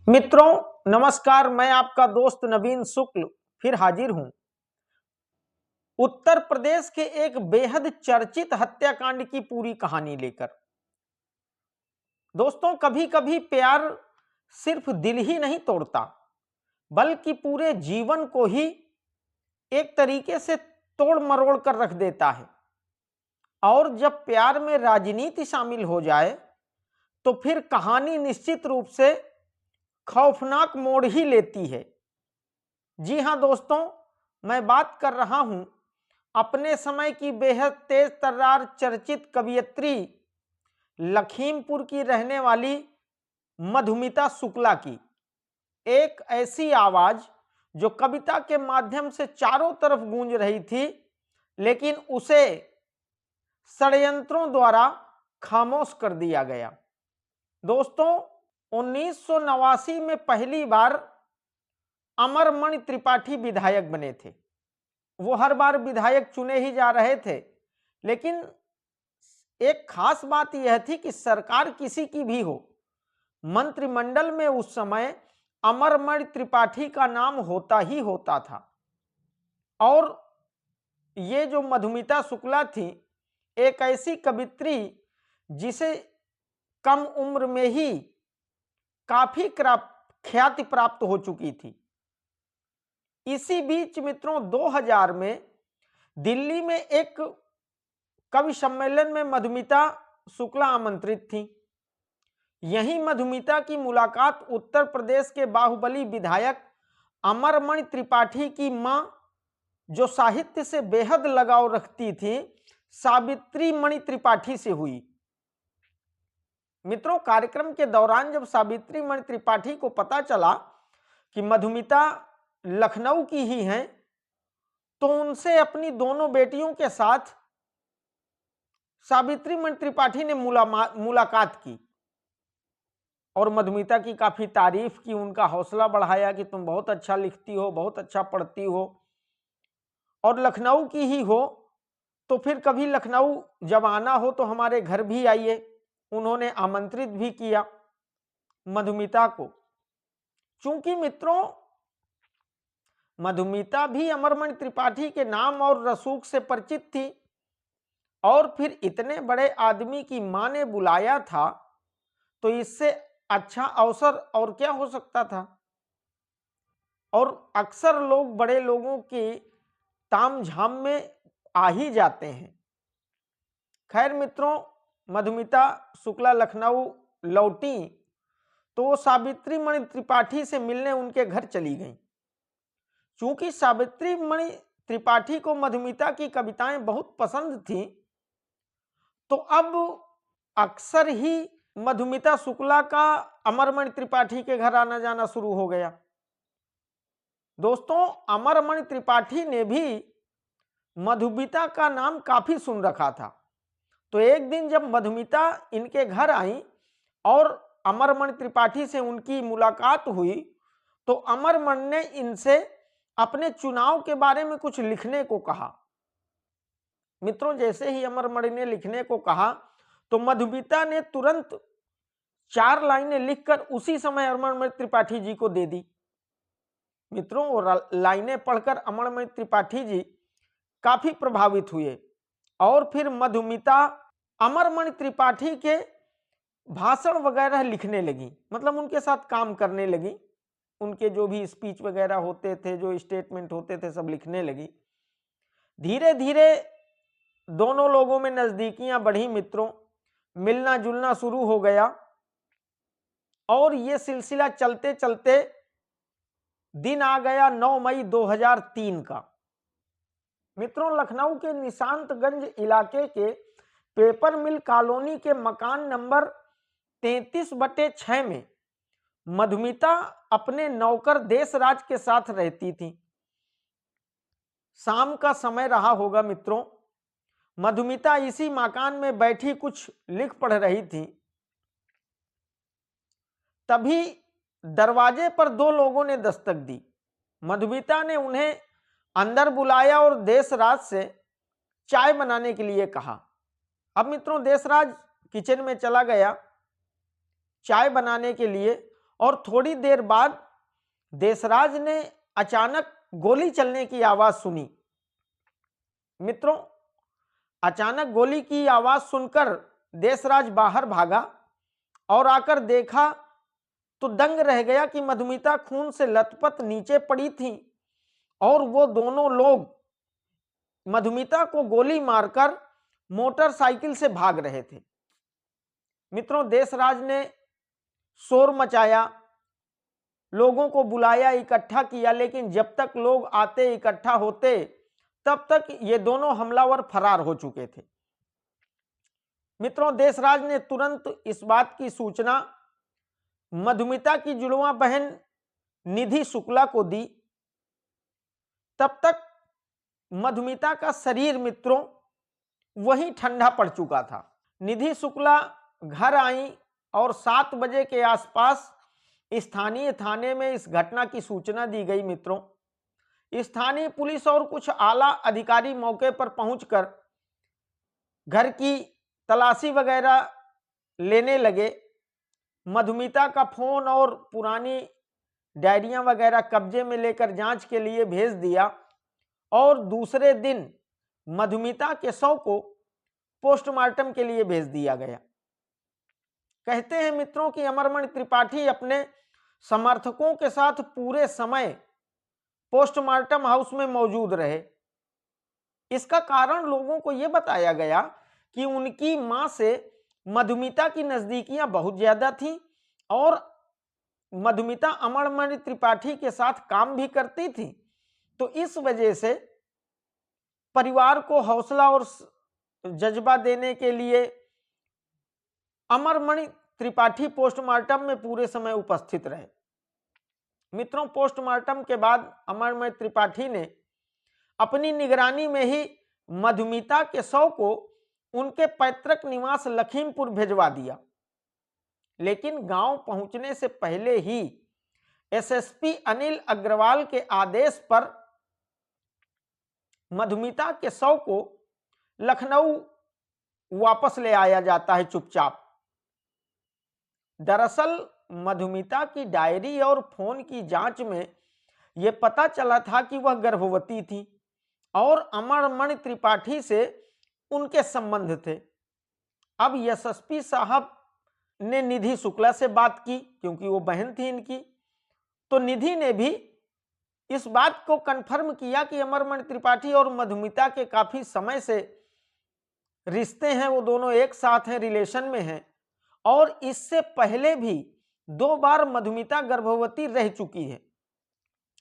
मित्रों नमस्कार, मैं आपका दोस्त नवीन शुक्ल फिर हाजिर हूं उत्तर प्रदेश के एक बेहद चर्चित हत्याकांड की पूरी कहानी लेकर। दोस्तों, कभी कभी प्यार सिर्फ दिल ही नहीं तोड़ता बल्कि पूरे जीवन को ही एक तरीके से तोड़ मरोड़ कर रख देता है। और जब प्यार में राजनीति शामिल हो जाए तो फिर कहानी निश्चित रूप से खौफनाक मोड़ ही लेती है। जी हां दोस्तों, मैं बात कर रहा हूं अपने समय की बेहद तेज तर्रार चर्चित कवयित्री लखीमपुर की रहने वाली मधुमिता शुक्ला की। एक ऐसी आवाज जो कविता के माध्यम से चारों तरफ गूंज रही थी, लेकिन उसे षड्यंत्रों द्वारा खामोश कर दिया गया। दोस्तों, 1989 में पहली बार अमरमणि त्रिपाठी विधायक बने थे। वो हर बार विधायक चुने ही जा रहे थे, लेकिन एक खास बात यह थी कि सरकार किसी की भी हो, मंत्रिमंडल में उस समय अमरमणि त्रिपाठी का नाम होता ही होता था। और ये जो मधुमिता शुक्ला थी, एक ऐसी कवित्री जिसे कम उम्र में ही काफी ख्याति प्राप्त हो चुकी थी। इसी बीच मित्रों 2000 में दिल्ली में एक कवि सम्मेलन में मधुमिता शुक्ला आमंत्रित थी। यही मधुमिता की मुलाकात उत्तर प्रदेश के बाहुबली विधायक अमरमणि त्रिपाठी की मां, जो साहित्य से बेहद लगाव रखती थी, सावित्री मणि त्रिपाठी से हुई। मित्रों, कार्यक्रम के दौरान जब सावित्री मणि त्रिपाठी को पता चला कि मधुमिता लखनऊ की ही हैं, तो उनसे अपनी दोनों बेटियों के साथ सावित्री मणि त्रिपाठी ने मुलाकात की और मधुमिता की काफी तारीफ की, उनका हौसला बढ़ाया कि तुम बहुत अच्छा लिखती हो, बहुत अच्छा पढ़ती हो और लखनऊ की ही हो, तो फिर कभी लखनऊ जब आना हो तो हमारे घर भी आइए। उन्होंने आमंत्रित भी किया मधुमिता को। चूंकि मित्रों मधुमिता भी अमरमणि त्रिपाठी के नाम और रसूख से परिचित थी, और फिर इतने बड़े आदमी की मां ने बुलाया था, तो इससे अच्छा अवसर और क्या हो सकता था। और अक्सर लोग बड़े लोगों की तामझाम में आ ही जाते हैं। खैर मित्रों, मधुमिता शुक्ला लखनऊ लौटी तो वो सावित्री मणि त्रिपाठी से मिलने उनके घर चली गई। चूंकि सावित्री मणि त्रिपाठी को मधुमिता की कविताएं बहुत पसंद थी, तो अब अक्सर ही मधुमिता शुक्ला का अमरमणि त्रिपाठी के घर आना जाना शुरू हो गया। दोस्तों, अमरमणि त्रिपाठी ने भी मधुमिता का नाम काफी सुन रखा था। तो एक दिन जब मधुमिता इनके घर आई और अमरमणि त्रिपाठी से उनकी मुलाकात हुई, तो अमरमणि ने इनसे अपने चुनाव के बारे में कुछ लिखने को कहा। मित्रों, जैसे ही अमरमणि ने लिखने को कहा तो मधुमिता ने तुरंत 4 लाइनें लिखकर उसी समय अमरमणि त्रिपाठी जी को दे दी। मित्रों, वो लाइनें पढ़कर अमरमणि त्रिपाठी जी काफी प्रभावित हुए और फिर मधुमिता अमरमणि त्रिपाठी के भाषण वगैरह लिखने लगी, मतलब उनके साथ काम करने लगी। उनके जो भी स्पीच वगैरह होते थे, जो स्टेटमेंट होते थे, सब लिखने लगी। धीरे धीरे दोनों लोगों में नजदीकियां बढ़ी। मित्रों, मिलना जुलना शुरू हो गया और ये सिलसिला चलते चलते दिन आ गया 9 मई 2003 का। मित्रों, लखनऊ के निशांतगंज इलाके के पेपर मिल कॉलोनी के मकान नंबर 33/6 में मधुमिता अपने नौकर देशराज के साथ रहती थी। शाम का समय रहा होगा मित्रों। मधुमिता इसी मकान में बैठी कुछ लिख पढ़ रही थी। तभी दरवाजे पर 2 लोगों ने दस्तक दी। मधुमिता ने उन्हें अंदर बुलाया और देशराज से चाय बनाने के लिए कहा। अब मित्रों, देशराज किचन में चला गया चाय बनाने के लिए और थोड़ी देर बाद देशराज ने अचानक गोली चलने की आवाज सुनी। मित्रों, अचानक गोली की आवाज सुनकर देशराज बाहर भागा और आकर देखा तो दंग रह गया कि मधुमिता खून से लथपथ नीचे पड़ी थी और वो दोनों लोग मधुमिता को गोली मारकर मोटरसाइकिल से भाग रहे थे। मित्रों, देशराज ने शोर मचाया, लोगों को बुलाया, इकट्ठा किया, लेकिन जब तक लोग आते इकट्ठा होते तब तक ये दोनों हमलावर फरार हो चुके थे। मित्रों, देशराज ने तुरंत इस बात की सूचना मधुमिता की जुड़वा बहन निधि शुक्ला को दी। तब तक मधुमिता का शरीर मित्रों वहीं ठंडा पड़ चुका था। निधि शुक्ला घर आई और 7 बजे के आसपास स्थानीय थाने में इस घटना की सूचना दी गई। मित्रों, स्थानीय पुलिस और कुछ आला अधिकारी मौके पर पहुंचकर घर की तलाशी वगैरह लेने लगे। मधुमिता का फोन और पुरानी डायरियां वगैरह कब्जे में लेकर जांच के लिए भेज दिया और दूसरे दिन मधुमिता के शव को पोस्टमार्टम के लिए भेज दिया गया। कहते हैं मित्रों कि अमरमणि त्रिपाठी अपने समर्थकों के साथ पूरे समय पोस्टमार्टम हाउस में मौजूद रहे। इसका कारण लोगों को यह बताया गया कि उनकी मां से मधुमिता की नजदीकियां बहुत ज्यादा थी और मधुमिता अमरमणि त्रिपाठी के साथ काम भी करती थी। तो इस वजह से परिवार को हौसला और जज्बा देने के लिए अमरमणि त्रिपाठी पोस्टमार्टम में पूरे समय उपस्थित रहे। मित्रों, पोस्टमार्टम के बाद अमरमणि त्रिपाठी ने अपनी निगरानी में ही मधुमिता के शव को उनके पैतृक निवास लखीमपुर भेजवा दिया। लेकिन गांव पहुंचने से पहले ही एसएसपी अनिल अग्रवाल के आदेश पर मधुमिता के शव को लखनऊ वापस ले आया जाता है चुपचाप। दरअसल मधुमिता की डायरी और फोन की जांच में यह पता चला था कि वह गर्भवती थी और अमरमणि त्रिपाठी से उनके संबंध थे। अब एसएसपी साहब ने निधि शुक्ला से बात की क्योंकि वो बहन थी इनकी। तो निधि ने भी इस बात को कंफर्म किया कि अमरमणि त्रिपाठी और मधुमिता के काफी समय से रिश्ते हैं, वो दोनों एक साथ हैं, रिलेशन में हैं और इससे पहले भी 2 बार मधुमिता गर्भवती रह चुकी है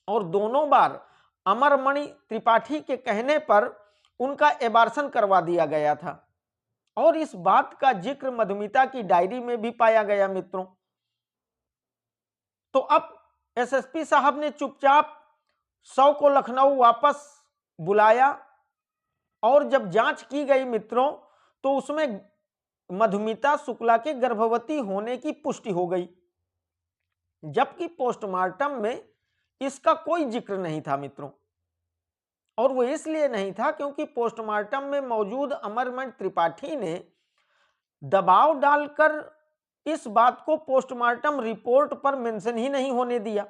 और दोनों बार अमरमणि त्रिपाठी के कहने पर उनका एबार्शन करवा दिया गया था और इस बात का जिक्र मधुमिता की डायरी में भी पाया गया। मित्रों, तो अब एसएसपी साहब ने चुपचाप शव को लखनऊ वापस बुलाया और जब जांच की गई मित्रों तो उसमें मधुमिता शुक्ला के गर्भवती होने की पुष्टि हो गई, जबकि पोस्टमार्टम में इसका कोई जिक्र नहीं था मित्रों। और वो इसलिए नहीं था क्योंकि पोस्टमार्टम में मौजूद अमरमणि त्रिपाठी ने दबाव डालकर इस बात को पोस्टमार्टम रिपोर्ट पर मेंशन ही नहीं होने दिया।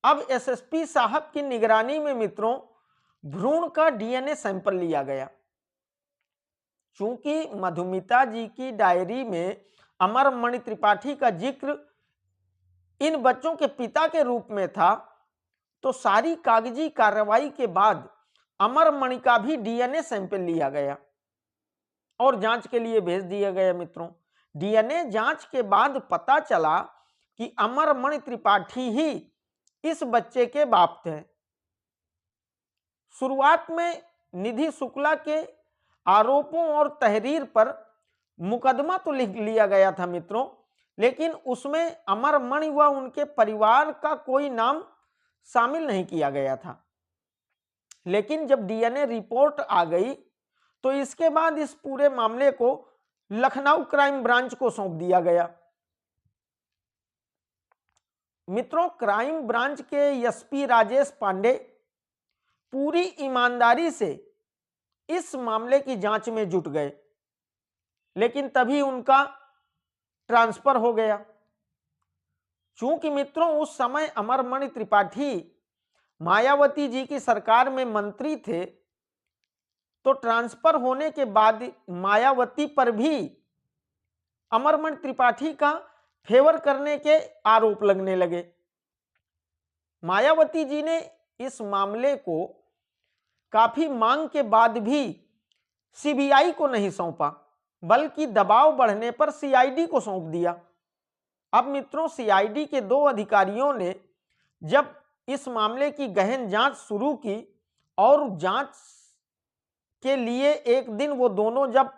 अब एसएसपी साहब की निगरानी में मित्रों भ्रूण का डीएनए सैंपल लिया गया। चूंकि मधुमिता जी की डायरी में अमरमणि त्रिपाठी का जिक्र इन बच्चों के पिता के रूप में था, तो सारी कागजी कार्रवाई के बाद अमरमणि का भी डीएनए सैंपल लिया गया और जांच के लिए भेज दिया गया। मित्रों, डीएनए जांच के बाद पता चला कि अमरमणि त्रिपाठी ही इस बच्चे के बाप थे। शुरुआत में निधि शुक्ला के आरोपों और तहरीर पर मुकदमा तो लिख लिया गया था मित्रों, लेकिन उसमें अमरमणि व उनके परिवार का कोई नाम शामिल नहीं किया गया था। लेकिन जब डीएनए रिपोर्ट आ गई तो इसके बाद इस पूरे मामले को लखनऊ क्राइम ब्रांच को सौंप दिया गया। मित्रों, क्राइम ब्रांच के एसपी राजेश पांडे पूरी ईमानदारी से इस मामले की जांच में जुट गए, लेकिन तभी उनका ट्रांसफर हो गया। चूंकि मित्रों उस समय अमरमणि त्रिपाठी मायावती जी की सरकार में मंत्री थे, तो ट्रांसफर होने के बाद मायावती पर भी अमरमणि त्रिपाठी का फेवर करने के आरोप लगने लगे। मायावती जी ने इस मामले को काफी मांग के बाद भी सीबीआई को नहीं सौंपा, बल्कि दबाव बढ़ने पर सीआईडी को सौंप दिया। अब मित्रों सीआईडी के 2 अधिकारियों ने जब इस मामले की गहन जांच शुरू की और जांच के लिए एक दिन वो दोनों जब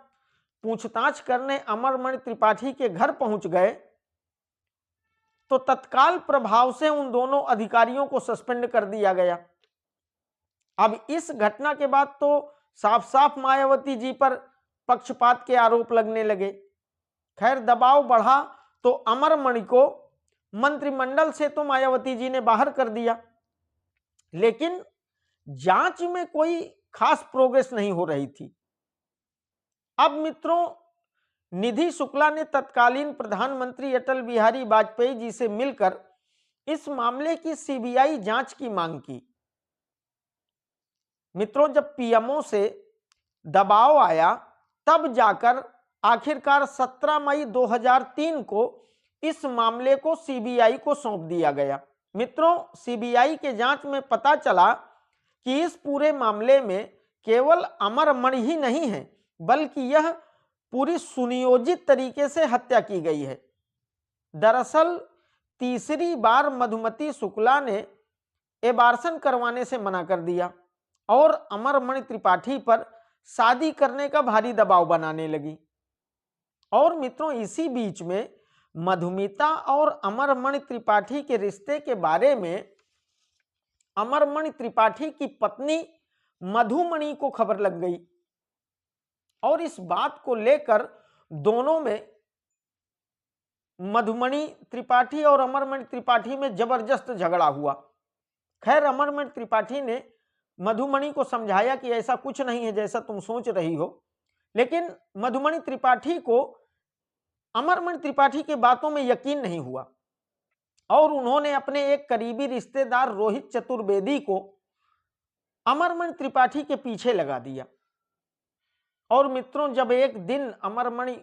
पूछताछ करने अमरमणि त्रिपाठी के घर पहुंच गए, तो तत्काल प्रभाव से उन दोनों अधिकारियों को सस्पेंड कर दिया गया। अब इस घटना के बाद तो साफ साफ मायावती जी पर पक्षपात के आरोप लगने लगे। खैर दबाव बढ़ा तो अमरमणि को मंत्रिमंडल से तो मायावती जी ने बाहर कर दिया, लेकिन जांच में कोई खास प्रोग्रेस नहीं हो रही थी। अब मित्रों निधि शुक्ला ने तत्कालीन प्रधानमंत्री अटल बिहारी वाजपेयी जी से मिलकर इस मामले की सीबीआई जांच की मांग की। मित्रों जब पीएमओ से दबाव आया तब जाकर आखिरकार 17 मई 2003 को इस मामले को सीबीआई को सौंप दिया गया। मित्रों सीबीआई के जांच में पता चला कि इस पूरे मामले में केवल अमरमणि ही नहीं है, बल्कि यह पूरी सुनियोजित तरीके से हत्या की गई है। दरअसल तीसरी बार मधुमती शुक्ला ने एबार्सन करवाने से मना कर दिया और अमरमणि त्रिपाठी पर शादी करने का भारी दबाव बनाने लगी। और मित्रों इसी बीच में मधुमिता और अमरमणि त्रिपाठी के रिश्ते के बारे में अमरमणि त्रिपाठी की पत्नी मधुमणि को खबर लग गई और इस बात को लेकर दोनों में मधुमणि त्रिपाठी और अमरमणि त्रिपाठी में जबरदस्त झगड़ा हुआ। खैर अमरमणि त्रिपाठी ने मधुमणि को समझाया कि ऐसा कुछ नहीं है जैसा तुम सोच रही हो, लेकिन मधुमणि त्रिपाठी को अमरमणि त्रिपाठी की बातों में यकीन नहीं हुआ और उन्होंने अपने एक करीबी रिश्तेदार रोहित चतुर्वेदी को अमरमणि त्रिपाठी के पीछे लगा दिया। और मित्रों जब एक दिन अमरमणि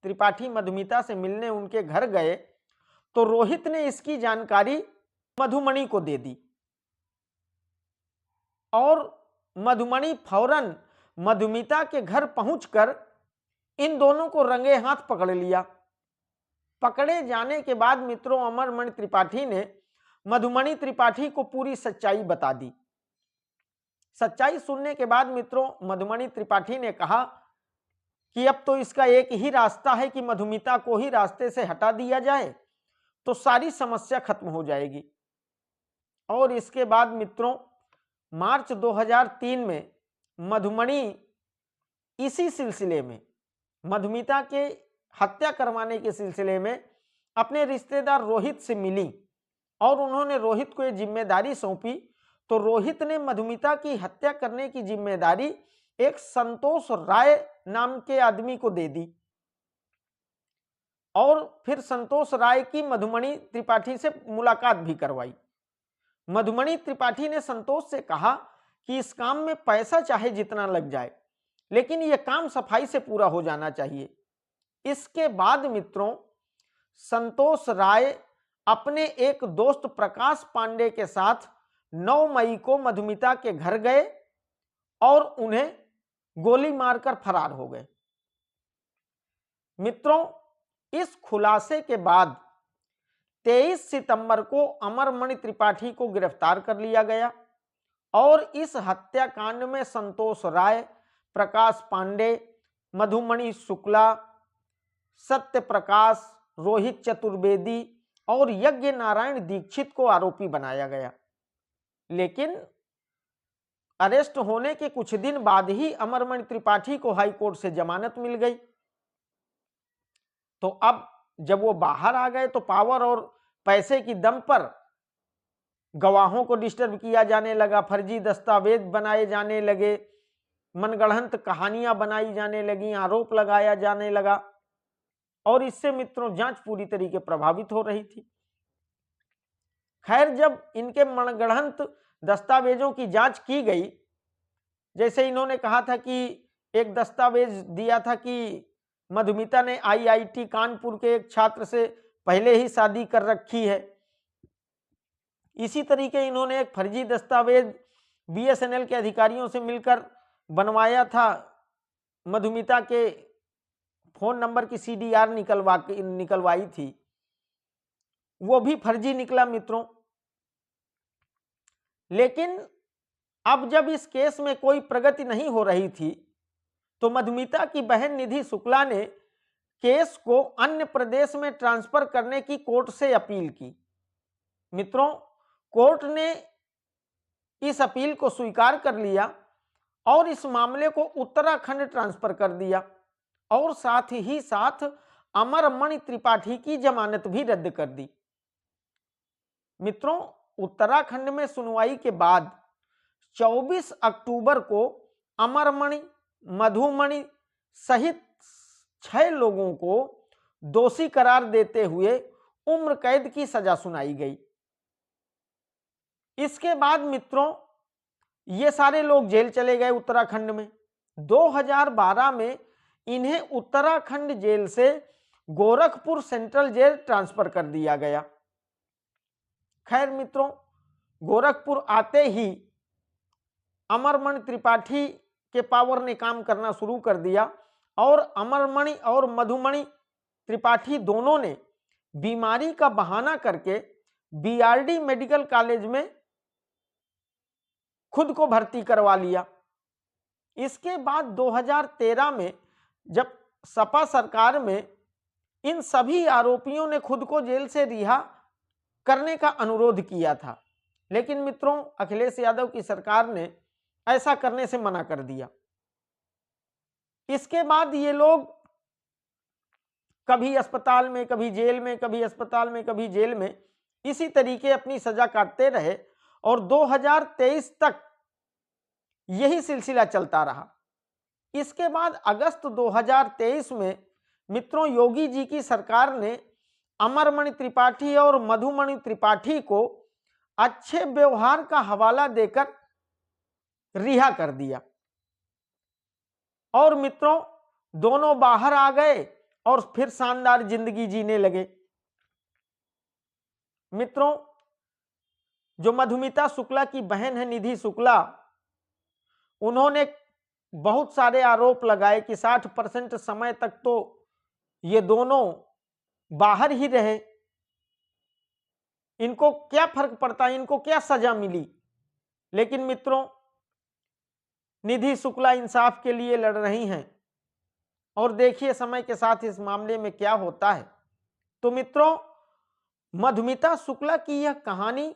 त्रिपाठी मधुमिता से मिलने उनके घर गए तो रोहित ने इसकी जानकारी मधुमणि को दे दी और मधुमणि फौरन मधुमिता के घर पहुंचकर इन दोनों को रंगे हाथ पकड़ लिया। पकड़े जाने के बाद मित्रों अमरमणि त्रिपाठी ने मधुमणि त्रिपाठी को पूरी सच्चाई बता दी। सच्चाई सुनने के बाद मित्रों मधुमणि त्रिपाठी ने कहा कि अब तो इसका एक ही रास्ता है कि मधुमिता को ही रास्ते से हटा दिया जाए तो सारी समस्या खत्म हो जाएगी। और इसके बाद मित्रों मार्च 2003 में मधुमणि इसी सिलसिले में मधुमिता के हत्या करवाने के सिलसिले में अपने रिश्तेदार रोहित से मिली और उन्होंने रोहित को ये जिम्मेदारी सौंपी। तो रोहित ने मधुमिता की हत्या करने की जिम्मेदारी एक संतोष राय नाम के आदमी को दे दी और फिर संतोष राय की मधुमणि त्रिपाठी से मुलाकात भी करवाई। मधुमणि त्रिपाठी ने संतोष से कहा कि इस काम में पैसा चाहे जितना लग जाए, लेकिन यह काम सफाई से पूरा हो जाना चाहिए। इसके बाद मित्रों संतोष राय अपने एक दोस्त प्रकाश पांडे के साथ 9 मई को मधुमिता के घर गए और उन्हें गोली मारकर फरार हो गए। मित्रों इस खुलासे के बाद 23 सितंबर को अमरमणि त्रिपाठी को गिरफ्तार कर लिया गया और इस हत्याकांड में संतोष राय, प्रकाश पांडे, मधुमणि शुक्ला, सत्य प्रकाश, रोहित चतुर्वेदी और यज्ञ नारायण दीक्षित को आरोपी बनाया गया। लेकिन अरेस्ट होने के कुछ दिन बाद ही अमरमणि त्रिपाठी को हाईकोर्ट से जमानत मिल गई। तो अब जब वो बाहर आ गए तो पावर और पैसे की दम पर गवाहों को डिस्टर्ब किया जाने लगा, फर्जी दस्तावेज बनाए जाने लगे, मनगढ़ंत कहानियां बनाई जाने लगी, आरोप लगाया जाने लगा और इससे मित्रों जांच पूरी तरीके प्रभावित हो रही थी। खैर जब इनके मनगढ़ंत दस्तावेजों की जांच की गई, जैसे इन्होंने कहा था कि एक दस्तावेज दिया था कि मधुमिता ने आईआईटी कानपुर के एक छात्र से पहले ही शादी कर रखी है। इसी तरीके इन्होंने एक फर्जी दस्तावेज बीएसएनएल के अधिकारियों से मिलकर बनवाया था, मधुमिता के फोन नंबर की सीडीआर निकलवाई थी, वो भी फर्जी निकला मित्रों। लेकिन अब जब इस केस में कोई प्रगति नहीं हो रही थी तो मधुमिता की बहन निधि शुक्ला ने केस को अन्य प्रदेश में ट्रांसफर करने की कोर्ट से अपील की। मित्रों, कोर्ट ने इस अपील को स्वीकार कर लिया और इस मामले को उत्तराखंड ट्रांसफर कर दिया और साथ ही साथ अमरमणि त्रिपाठी की जमानत भी रद्द कर दी। मित्रों, उत्तराखंड में सुनवाई के बाद 24 अक्टूबर को अमरमणि, मधुमणि सहित 6 लोगों को दोषी करार देते हुए उम्र कैद की सजा सुनाई गई। इसके बाद मित्रों ये सारे लोग जेल चले गए उत्तराखंड में। 2012 में इन्हें उत्तराखंड जेल से गोरखपुर सेंट्रल जेल ट्रांसफर कर दिया गया। खैर मित्रों, गोरखपुर आते ही अमरमणि त्रिपाठी के पावर ने काम करना शुरू कर दिया और अमरमणि और मधुमणि त्रिपाठी दोनों ने बीमारी का बहाना करके बीआरडी मेडिकल कॉलेज में खुद को भर्ती करवा लिया। इसके बाद 2013 में जब सपा सरकार में इन सभी आरोपियों ने खुद को जेल से रिहा करने का अनुरोध किया था, लेकिन मित्रों अखिलेश यादव की सरकार ने ऐसा करने से मना कर दिया। इसके बाद ये लोग कभी अस्पताल में, कभी जेल में, कभी अस्पताल में, कभी जेल में, इसी तरीके अपनी सजा काटते रहे और 2023 तक यही सिलसिला चलता रहा। इसके बाद अगस्त 2023 में मित्रों योगी जी की सरकार ने अमरमणि त्रिपाठी और मधुमणि त्रिपाठी को अच्छे व्यवहार का हवाला देकर रिहा कर दिया और मित्रों दोनों बाहर आ गए और फिर शानदार जिंदगी जीने लगे। मित्रों, जो मधुमिता शुक्ला की बहन है निधि शुक्ला, उन्होंने बहुत सारे आरोप लगाए कि 60% समय तक तो ये दोनों बाहर ही रहे, इनको क्या फर्क पड़ता, इनको क्या सजा मिली। लेकिन मित्रों निधि शुक्ला इंसाफ के लिए लड़ रही हैं और देखिए समय के साथ इस मामले में क्या होता है। तो मित्रों मधुमिता शुक्ला की यह कहानी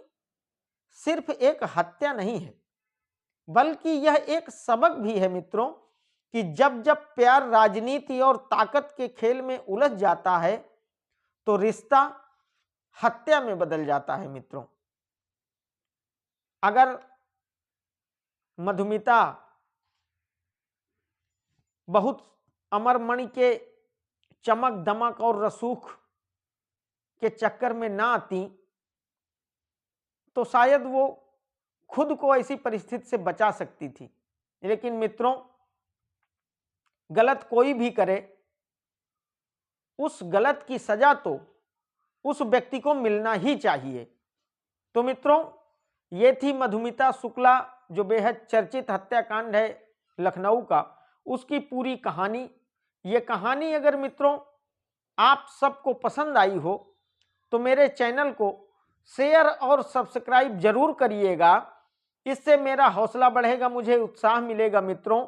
सिर्फ एक हत्या नहीं है, बल्कि यह एक सबक भी है मित्रों कि जब जब प्यार राजनीति और ताकत के खेल में उलझ जाता है तो रिश्ता हत्या में बदल जाता है। मित्रों अगर मधुमिता बहुत अमरमणि के चमक दमक और रसूख के चक्कर में ना आती तो शायद वो खुद को ऐसी परिस्थिति से बचा सकती थी। लेकिन मित्रों गलत कोई भी करे, उस गलत की सजा तो उस व्यक्ति को मिलना ही चाहिए। तो मित्रों ये थी मधुमिता शुक्ला जो बेहद चर्चित हत्याकांड है लखनऊ का, उसकी पूरी कहानी। ये कहानी अगर मित्रों आप सबको पसंद आई हो तो मेरे चैनल को शेयर और सब्सक्राइब जरूर करिएगा, इससे मेरा हौसला बढ़ेगा, मुझे उत्साह मिलेगा। मित्रों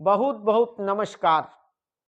बहुत बहुत नमस्कार।